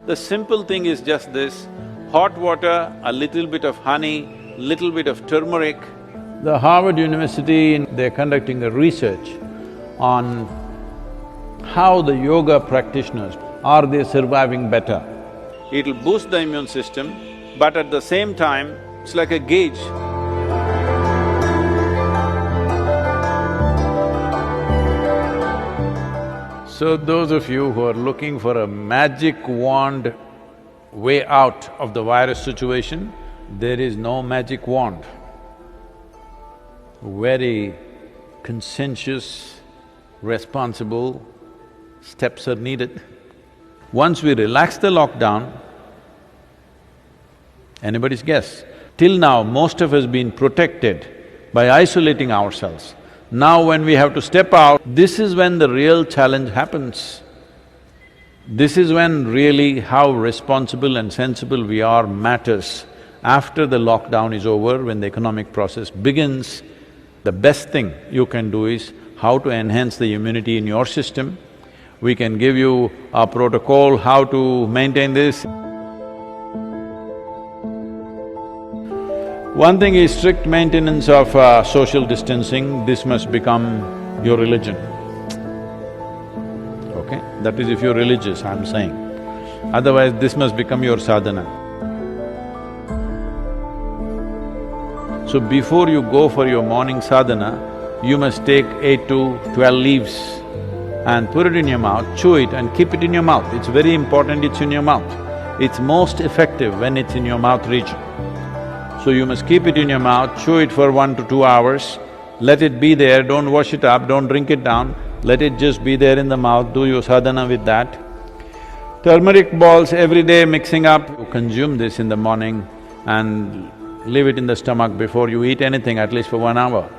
The simple thing is just this: hot water, a little bit of honey, little bit of turmeric. The Harvard University, they're conducting a research on how the yoga practitioners, are they surviving better? It'll boost the immune system, but at the same time, it's like a gauge. So those of you who are looking for a magic wand way out of the virus situation, there is no magic wand. Very conscientious, responsible steps are needed. Once we relax the lockdown, anybody's guess. Till now, most of us been protected by isolating ourselves. Now when we have to step out, this is when the real challenge happens. This is when really how responsible and sensible we are matters. After the lockdown is over, when the economic process begins, the best thing you can do is how to enhance the immunity in your system. We can give you a protocol how to maintain this. One thing is strict maintenance of social distancing. This must become your religion, okay? That is if you're religious, I'm saying. Otherwise, this must become your sadhana. So before you go for your morning sadhana, you must take 8 to 12 leaves and put it in your mouth, chew it and keep it in your mouth. It's very important it's in your mouth. It's most effective when it's in your mouth region. So you must keep it in your mouth, chew it for 1 to 2 hours, let it be there, don't wash it up, don't drink it down, let it just be there in the mouth, do your sadhana with that. Turmeric balls every day mixing up, you consume this in the morning and leave it in the stomach before you eat anything, at least for 1 hour.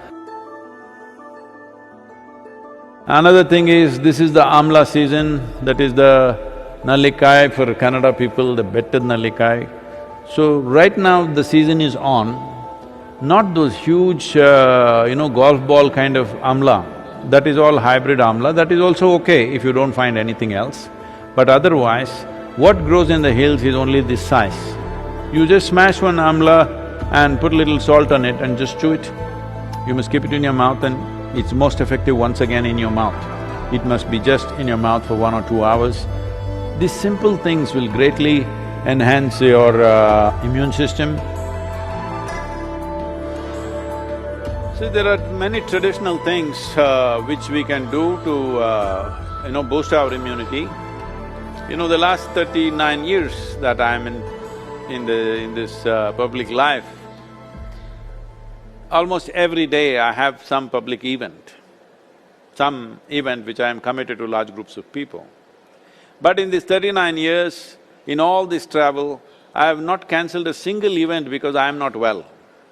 Another thing is, this is the amla season, that is the nallikai for Kannada people, the better nallikai. So right now the season is on, not those huge, golf ball kind of amla. That is all hybrid amla, that is also okay if you don't find anything else. But otherwise, what grows in the hills is only this size. You just smash one amla and put a little salt on it and just chew it. You must keep it in your mouth and it's most effective once again in your mouth. It must be just in your mouth for 1 or 2 hours. These simple things will greatly enhance your immune system. See, there are many traditional things which we can do to boost our immunity. The last 39 years that I'm in this public life, almost every day I have some public event, some event which I am committed to large groups of people. But in these 39 years, in all this travel, I have not cancelled a single event because I am not well.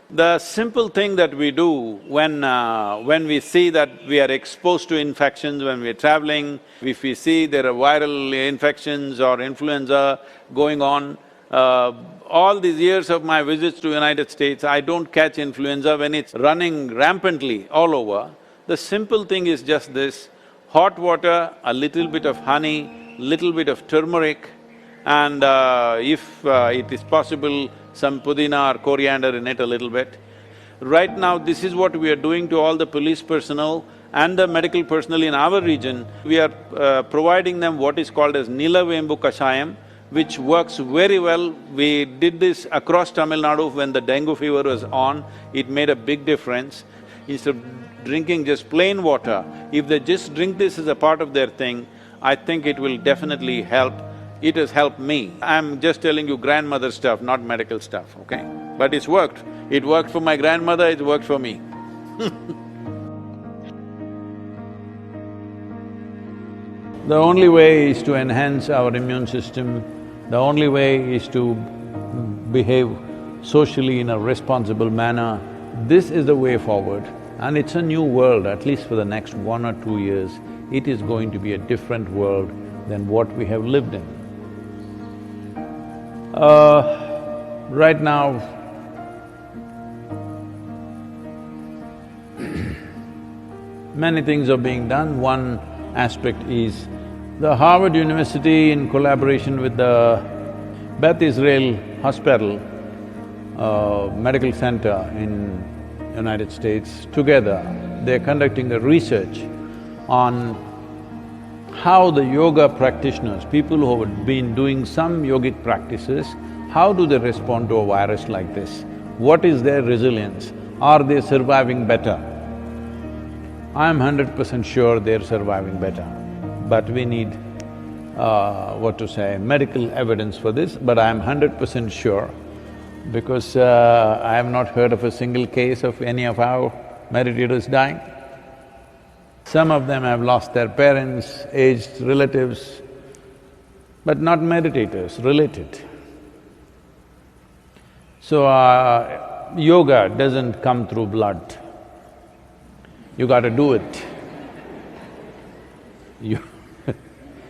The simple thing that we do when we see that we are exposed to infections when we are traveling, if we see there are viral infections or influenza going on, all these years of my visits to United States, I don't catch influenza when it's running rampantly all over. The simple thing is just this: hot water, a little bit of honey, little bit of turmeric, and if it is possible, some pudina or coriander in it a little bit. Right now, this is what we are doing to all the police personnel and the medical personnel in our region. We are providing them what is called as Nilavembu Kashayam, which works very well. We did this across Tamil Nadu when the dengue fever was on, it made a big difference. Instead of drinking just plain water, if they just drink this as a part of their thing, I think it will definitely help. It has helped me. I'm just telling you grandmother stuff, not medical stuff, okay? But it's worked. It worked for my grandmother, it worked for me. The only way is to enhance our immune system, the only way is to behave socially in a responsible manner. This is the way forward, and it's a new world, at least for the next 1 or 2 years. It is going to be a different world than what we have lived in. Right now, many things are being done. One aspect is The Harvard University, in collaboration with the Beth Israel Hospital, medical center in United States, together they're conducting a research on how the yoga practitioners, people who have been doing some yogic practices, how do they respond to a virus like this? What is their resilience? Are they surviving better? I'm 100% sure they're surviving better, but we need, medical evidence for this, but I'm 100% sure because I have not heard of a single case of any of our meditators dying. Some of them have lost their parents, aged relatives, but not meditators, related. So, yoga doesn't come through blood. You gotta do it.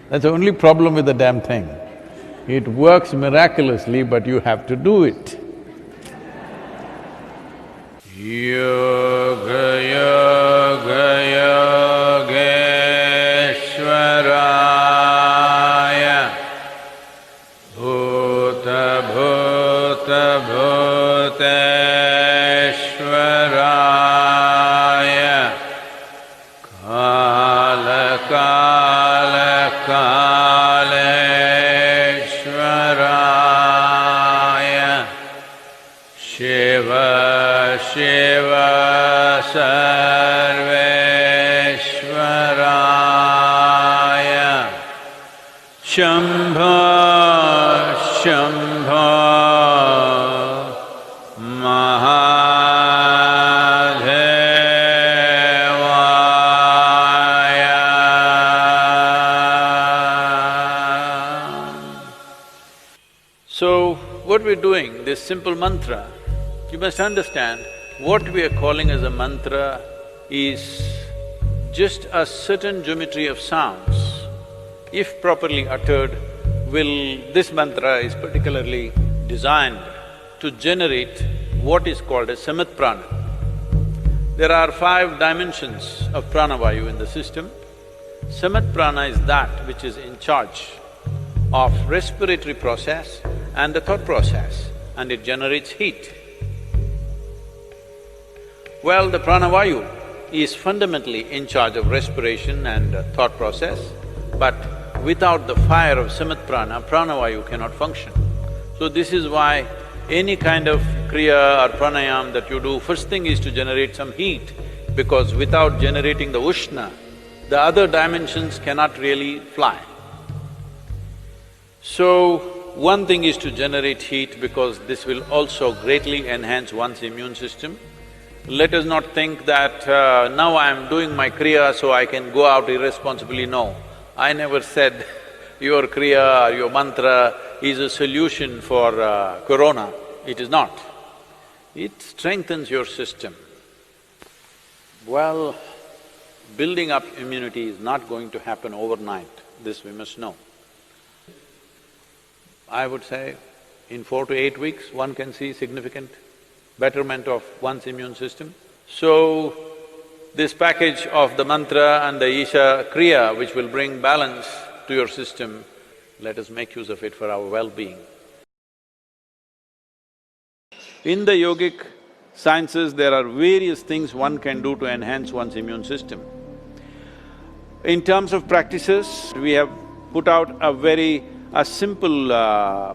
That's the only problem with the damn thing. It works miraculously, but you have to do it. Yoga yoga yogeshwaraya bhuta bhuta bhuteshwaraya kala kala kaleshwaraya Shiva Shiva Sarveshwaraya Shambho Shambho Mahadevaya. So, what we're doing, this simple mantra, you must understand, what we are calling as a mantra is just a certain geometry of sounds. If properly uttered, this mantra is particularly designed to generate what is called as samat prana. There are 5 dimensions of pranavayu in the system. Samat prana is that which is in charge of respiratory process and the thought process, and it generates heat. Well, the pranavayu is fundamentally in charge of respiration and thought process, but without the fire of samat prana, pranavayu cannot function. So this is why any kind of kriya or pranayam that you do, first thing is to generate some heat, because without generating the ushna, the other dimensions cannot really fly. So, one thing is to generate heat because this will also greatly enhance one's immune system. Let us not think that now I am doing my kriya so I can go out irresponsibly, no. I never said your kriya or your mantra is a solution for corona. It is not. It strengthens your system. Well, building up immunity is not going to happen overnight, this we must know. I would say in 4 to 8 weeks, one can see significant betterment of one's immune system. So, this package of the mantra and the Isha Kriya, which will bring balance to your system, let us make use of it for our well-being. In the yogic sciences, there are various things one can do to enhance one's immune system. In terms of practices, we have put out a simple,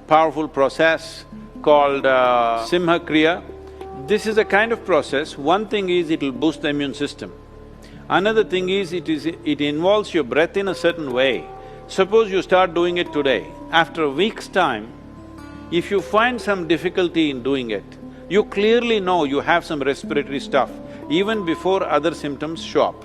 powerful process called Simha Kriya. This is a kind of process, one thing is it'll boost the immune system. Another thing is it involves your breath in a certain way. Suppose you start doing it today, after a week's time, if you find some difficulty in doing it, you clearly know you have some respiratory stuff, even before other symptoms show up.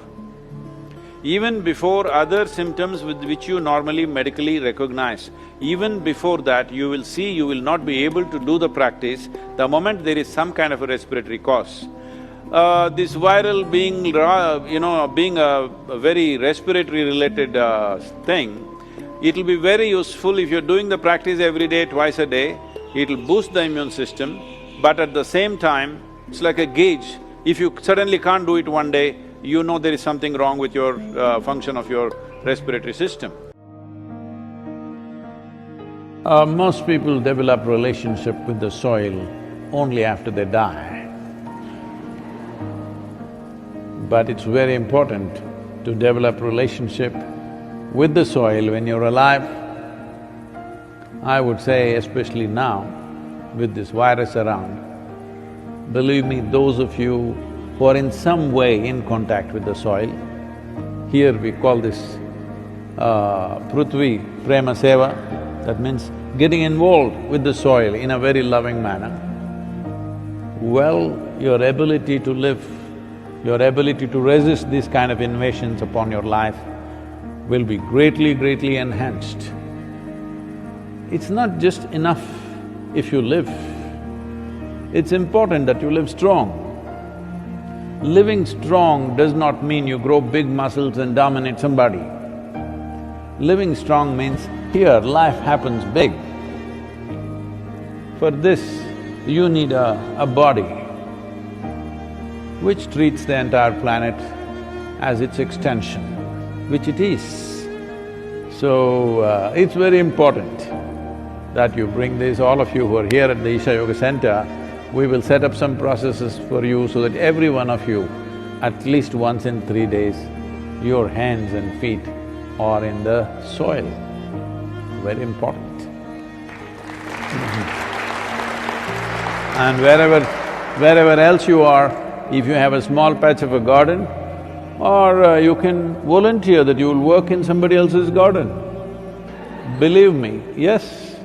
Even before other symptoms with which you normally medically recognize, even before that you will see you will not be able to do the practice the moment there is some kind of a respiratory cause. This viral being a very respiratory related thing, it'll be very useful if you're doing the practice every day, twice a day, it'll boost the immune system, but at the same time, it's like a gauge. If you suddenly can't do it one day, you know there is something wrong with your function of your respiratory system. Most people develop relationship with the soil only after they die. But it's very important to develop relationship with the soil when you're alive. I would say especially now, with this virus around, believe me, those of you who are in some way in contact with the soil, here we call this Prithvi Prema Seva, that means getting involved with the soil in a very loving manner. Well, your ability to live, your ability to resist these kind of invasions upon your life will be greatly enhanced. It's not just enough if you live, it's important that you live strong. Living strong does not mean you grow big muscles and dominate somebody. Living strong means here life happens big. For this, you need a body which treats the entire planet as its extension, which it is. So, it's very important that you bring this, all of you who are here at the Isha Yoga Center, we will set up some processes for you so that every one of you, at least once in 3 days, your hands and feet are in the soil. Very important. And wherever else you are, if you have a small patch of a garden, or you can volunteer that you will work in somebody else's garden. Believe me, yes,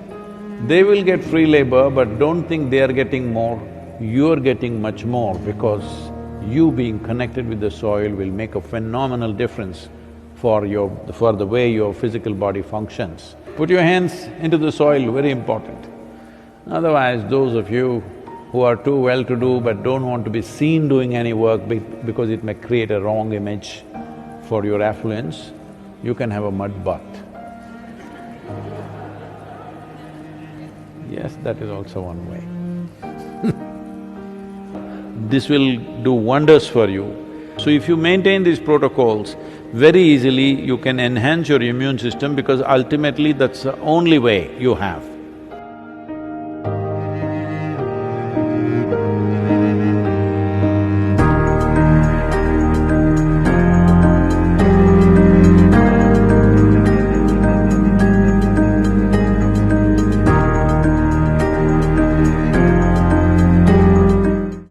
they will get free labor, but don't think they are getting more, you're getting much more because you being connected with the soil will make a phenomenal difference for the way your physical body functions. Put your hands into the soil, very important. Otherwise, those of you who are too well-to-do but don't want to be seen doing any work because it may create a wrong image for your affluence, you can have a mud bath. Yes, that is also one way. This will do wonders for you. So if you maintain these protocols, very easily you can enhance your immune system because ultimately that's the only way you have.